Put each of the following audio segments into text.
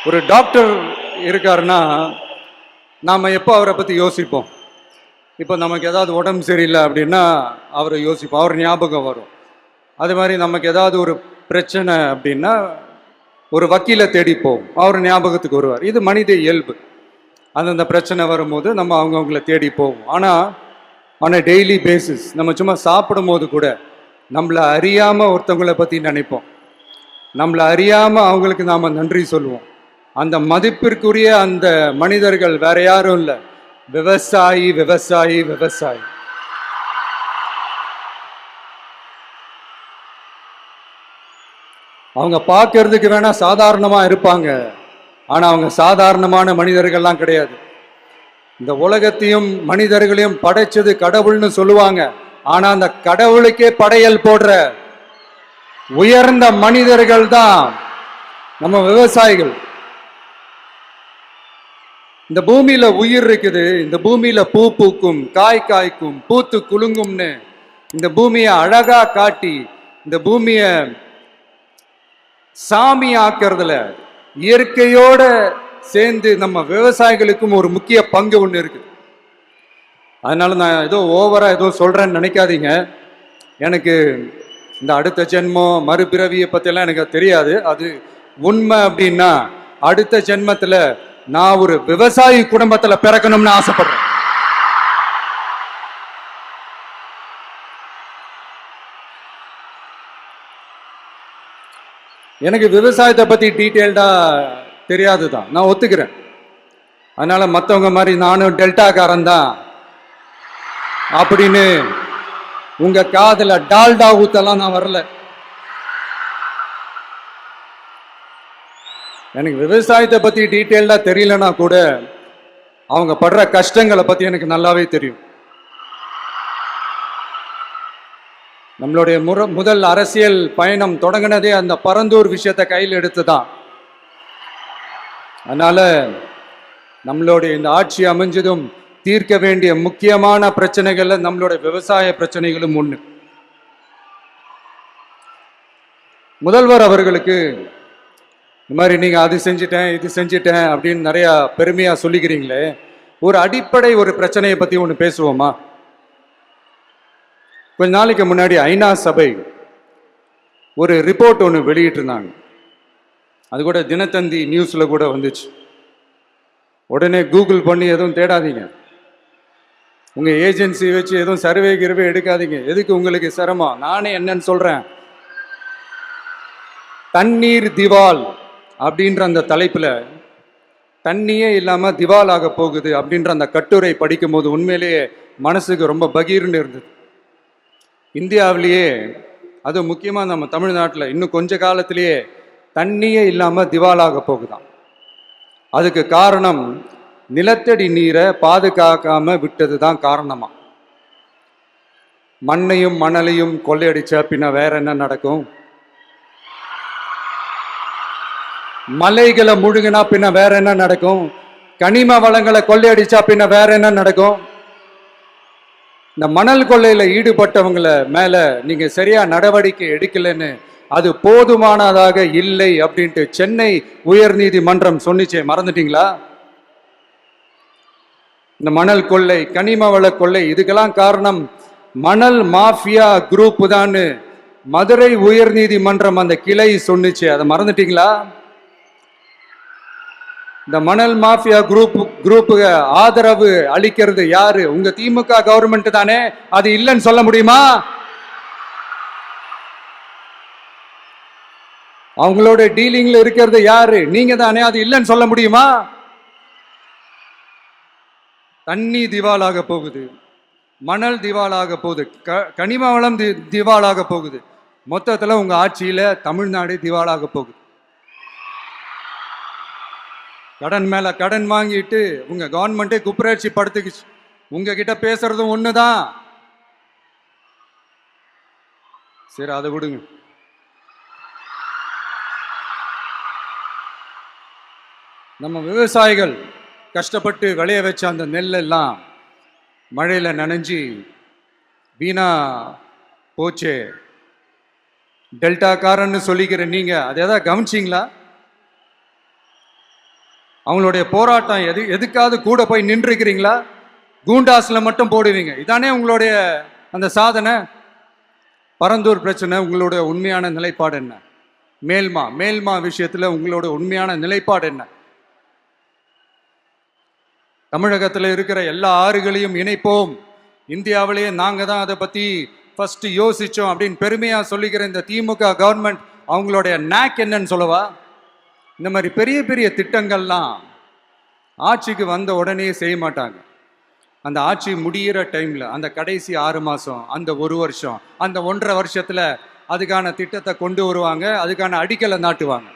ஒரு டாக்டர் இருக்காருன்னா நாம் எப்போ அவரை பற்றி யோசிப்போம்? இப்போ நமக்கு ஏதாவது உடம்பு சரியில்லை அப்படின்னா அவரை யோசிப்போம், அவர் ஞாபகம் வரும். அது மாதிரி நமக்கு ஏதாவது ஒரு பிரச்சனை அப்படின்னா ஒரு வக்கீலை தேடிப்போம், அவர் ஞாபகத்துக்கு வருவார். இது மனித இயல்பு. அந்தந்த பிரச்சனை வரும்போது நம்ம அவங்கவுங்கள தேடி போவோம். ஆனால் டெய்லி பேசிஸ் நம்ம சும்மா சாப்பிடும் போது கூட நம்மளை அறியாமல் ஒருத்தவங்களை பற்றி நினைப்போம். நம்மளை அறியாமல் அவங்களுக்கு நாம் நன்றி சொல்லுவோம். அந்த மதிப்பிற்குரிய அந்த மனிதர்கள் வேற யாரும் இல்லை, விவசாயி விவசாயி விவசாயி. அவங்க பார்க்கறதுக்கு வேணா சாதாரணமா இருப்பாங்க, ஆனா அவங்க சாதாரணமான மனிதர்கள்லாம் கிடையாது. இந்த உலகத்தையும் மனிதர்களையும் படைச்சது கடவுள்னு சொல்லுவாங்க, ஆனா அந்த கடவுளுக்கே படையல் போடுற உயர்ந்த மனிதர்கள் தான் நம்ம விவசாயிகள். இந்த பூமியில உயிர் இருக்குது, இந்த பூமியில பூ பூக்கும், காய் காய்க்கும், பூத்து குலுங்கும்னு இந்த பூமியை அழகா காட்டி இந்த பூமியை சாமி ஆக்கிறதுல இயற்கையோட சேர்ந்து நம்ம விவசாயிகளுக்கும் ஒரு முக்கிய பங்கு ஒன்று இருக்கு. அதனால நான் ஏதோ ஓவரா ஏதோ சொல்றேன்னு நினைக்காதீங்க. எனக்கு இந்த அடுத்த ஜென்மம் மறுபிறவியை பற்றியெல்லாம் எனக்கு தெரியாது. அது உண்மை அப்படின்னா அடுத்த ஜென்மத்தில் நான் ஒரு விவசாயி குடும்பத்தில் பிறக்கணும்னு ஆசைப்படுறேன். எனக்கு விவசாயத்தை பற்றி டீட்டெயில்டாக தெரியாது தான், நான் ஒத்துக்கிறேன். அதனால மற்றவங்க மாதிரி நானும் டெல்டாக்காரன் தான் அப்படின்னு உங்க காதுல டால்டா ஊத்தலாம் நான் வரல. எனக்கு விவசாயத்தை பத்தி டீட்டெயில்டா தெரியலனா கூட அவங்க படுற கஷ்டங்களை பத்தி எனக்கு நல்லாவே தெரியும். நம்மளுடைய முதல் அரசியல் பயணம் தொடங்கினதே அந்த பரந்தூர் விஷயத்தை கையில் எடுத்துதான். அதனால நம்மளுடைய இந்த ஆட்சி அமைஞ்சதும் தீர்க்க வேண்டிய முக்கியமான பிரச்சனைகள்ல நம்மளுடைய விவசாய பிரச்சனைகளும் ஒண்ணு. முதல்வர் அவர்களுக்கு இந்த மாதிரி நீங்க அது செஞ்சிட்டேன் இது செஞ்சிட்டேன் அப்படின்னு நிறைய பெருமையா சொல்லிக்கிறீங்களே, ஒரு அடிப்படை ஒரு பிரச்சனையை பத்தி ஒண்ணு பேசுவோமா? கொஞ்ச நாளைக்கு முன்னாடி ஐநா சபை ஒரு ரிப்போர்ட் ஒன்று வெளியிட்டிருந்தாங்க. அது கூட தினத்தந்தி நியூஸ்ல கூட வந்துச்சு. உடனே கூகுள் பண்ணி எதுவும் தேடாதீங்க, உங்க ஏஜென்சி வச்சு எதுவும் சர்வே கிருவே எடுக்காதீங்க. எதுக்கு உங்களுக்கு சிரமம்? நானே என்னன்னு சொல்றேன். தண்ணீர் திவால் அப்படின்ற அந்த தலைப்புல தண்ணியே இல்லாம திவால் ஆக போகுது அப்படின்ற அந்த கட்டுரை படிக்கும் போது உண்மையிலேயே மனசுக்கு ரொம்ப பகீர்னு இருந்தது. இந்தியாவிலேயே அது முக்கியமா நம்ம தமிழ்நாட்டில் இன்னும் கொஞ்ச காலத்திலேயே தண்ணியே இல்லாம திவாலாக போகுதான். அதுக்கு காரணம் நிலத்தடி நீரை பாதுகாக்காம விட்டது தான் காரணமா. மண்ணையும் மணலையும் கொள்ளையடிச்சா பின்ன வேற என்ன நடக்கும்? மலைகளை முழுகினா பின்ன வேற என்ன நடக்கும்? கனிம வளங்களை கொள்ளையடிச்சா பின்ன வேற என்ன நடக்கும்? இந்த மணல் கொள்ளையில ஈடுபட்டவங்களை மேல நீங்க சரியா நடவடிக்கை எடுக்கலன்னு அது போதுமானதாக இல்லை அப்படின்ட்டு சென்னை உயர் நீதிமன்றம் சொன்னிச்சே, மறந்துட்டீங்களா? இந்த மணல் கொள்ளை, கனிம வள கொள்ளை, இதுக்கெல்லாம் காரணம் மணல் மாஃபியா குரூப் தான் மதுரை உயர் நீதிமன்றம் அந்த கிளை சொன்னிச்சு. அதை மறந்துட்டீங்களா? இந்த மணல் மாஃபியா குரூப்புக்கு ஆதரவு அளிக்கிறது யாரு? உங்க திமுக கவர்மெண்ட் தானே. அது இல்லைன்னு சொல்ல முடியுமா? அவங்களோட டீலிங்ல இருக்கிறது யாரு? நீங்க தானே. அது இல்லைன்னு சொல்ல முடியுமா? தண்ணி திவாலாக போகுது, மணல் திவாலாக போகுது, கனிம வளம் திவாலாக போகுது. மொத்தத்துல உங்க ஆட்சியில தமிழ்நாடு திவாலாக போகுது. கடன் மேல கடன் வாங்கிட்டு உங்க கவர்மெண்டே குப்பராட்சி படுத்துக்குச்சு. உங்ககிட்ட பேசுறதும் ஒண்ணுதான். சரி, அதை விடுங்க. நம்ம விவசாயிகள் கஷ்டப்பட்டு விளைய வச்ச அந்த நெல்லெல்லாம் மழையில நனைஞ்சி வீணா போச்சே. டெல்டாக்காரன்னு சொல்லிக்கிற நீங்க அதை ஏதாவது கவனிச்சிங்களா? அவங்களுடைய போராட்டம் எதுக்காவது கூட போய் நின்றுக்கிறீங்களா? கூண்டாஸ்ல மட்டும் போடுவீங்க. இதானே உங்களுடைய அந்த சாதனை. பரந்தூர் பிரச்சனை, உங்களுடைய உண்மையான நிலைப்பாடு என்ன? மேல்மா விஷயத்துல உங்களோட உண்மையான நிலைப்பாடு என்ன? தமிழகத்தில் இருக்கிற எல்லா ஆறுகளையும் இணைப்போம், இந்தியாவிலேயே நாங்க தான் அதை பத்தி ஃபர்ஸ்ட் யோசிச்சோம் அப்படின்னு பெருமையா சொல்லிக்கிற இந்த திமுக கவர்மெண்ட் அவங்களுடைய நாக் என்னன்னு சொல்லவா? இந்த மாதிரி பெரிய பெரிய திட்டங்கள்லாம் ஆட்சிக்கு வந்த உடனே செய்ய மாட்டாங்க. அந்த ஆட்சி முடிகிற டைம்ல, அந்த கடைசி 6 மாசம், அந்த 1 வருஷம், அந்த 1.5 வருஷத்துல அதுக்கான திட்டத்தை கொண்டு வருவாங்க, அதுக்கான அடிக்கலை நாட்டுவாங்க.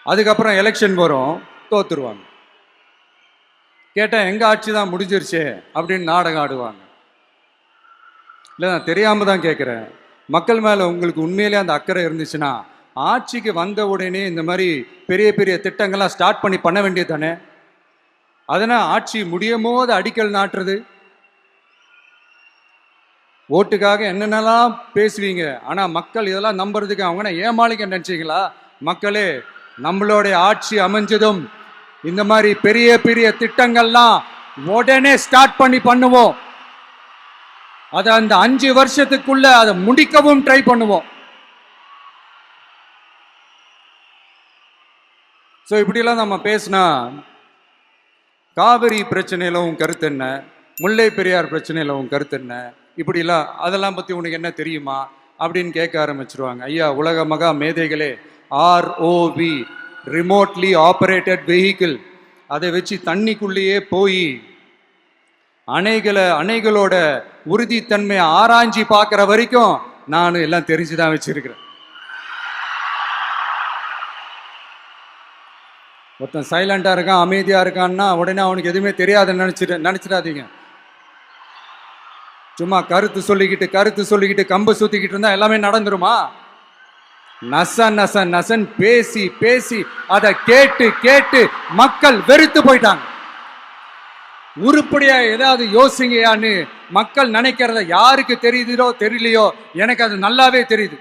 அதுக்கப்புறம் எலெக்ஷன் வரும், தோத்துருவாங்க. கேட்டேன், எங்க ஆட்சி தான் முடிஞ்சிருச்சே அப்படின்னு நாடகம் ஆடுவாங்க. இல்லை, நான் தெரியாம தான் கேட்குறேன். மக்கள் மேலே உங்களுக்கு உண்மையிலே அந்த அக்கறை இருந்துச்சுன்னா ஆட்சிக்கு வந்த உடனே இந்த மாதிரி பெரிய பெரிய திட்டங்கள்லாம் ஸ்டார்ட் பண்ண வேண்டியது தானே. அதனால் ஆட்சி முடியும் போது அடிக்கல் நாட்டுறது, ஓட்டுக்காக என்னென்னலாம் பேசுவீங்க. ஆனால் மக்கள் இதெல்லாம் நம்புறதுக்கு அவங்க ஏமாளிக்க நினைச்சீங்களா? மக்களே, நம்மளுடைய ஆட்சி அமைஞ்சதும் இந்த மாதிரி பெரிய பெரிய திட்டங்கள்லாம் உடனே ஸ்டார்ட் பண்ணுவோம். அதை அந்த 5 வருஷத்துக்குள்ள அதை முடிக்கவும் ட்ரை பண்ணுவோம். ஸோ இப்படிலாம் நம்ம பேசினா, காவிரி பிரச்சனையில உன் கருத்து என்ன, முல்லை பெரியார் பிரச்சனையில உன் கருத்து என்ன, இப்படிலாம் அதெல்லாம் பற்றி உனக்கு என்ன தெரியுமா அப்படின்னு கேட்க ஆரம்பிச்சிருவாங்க. ஐயா, உலக மகா மேதைகளே, ROV, ரிமோட்லி ஆப்ரேட்டட் வெஹிக்கிள், அதை வச்சு தண்ணிக்குள்ளேயே போய் அணைகளோட உறுதித்தன்மையை ஆராய்ச்சி பார்க்குற வரைக்கும் நான் எல்லாம் தெரிஞ்சுதான் வச்சிருக்கிறேன். ஒருத்தன் சைலண்டா இருக்கான், அமைதியா இருக்கான்னா உடனே அவனுக்கு எதுவுமே தெரியாதுன்னு நினைச்சிடாதீங்க. சும்மா கருத்து சொல்லிக்கிட்டு கம்பு சுத்திக்கிட்டு இருந்தா எல்லாமே நடந்துருமா? நசன் பேசி அதை கேட்டு மக்கள் வெறுத்து போயிட்டாங்க. உருப்படியா ஏதாவது யோசிங்கயான்னு மக்கள் நினைக்கிறத யாருக்கு தெரியுதோ தெரியலையோ, எனக்கு அது நல்லாவே தெரியுது.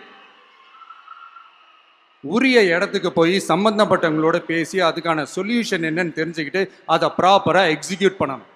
உரிய இடத்துக்கு போய் சம்பந்தப்பட்டவங்களோட பேசி அதுக்கான சொல்யூஷன் என்னன்னு தெரிஞ்சுக்கிட்டு அதை ப்ராப்பரா எக்ஸிக்யூட் பண்ணணும்.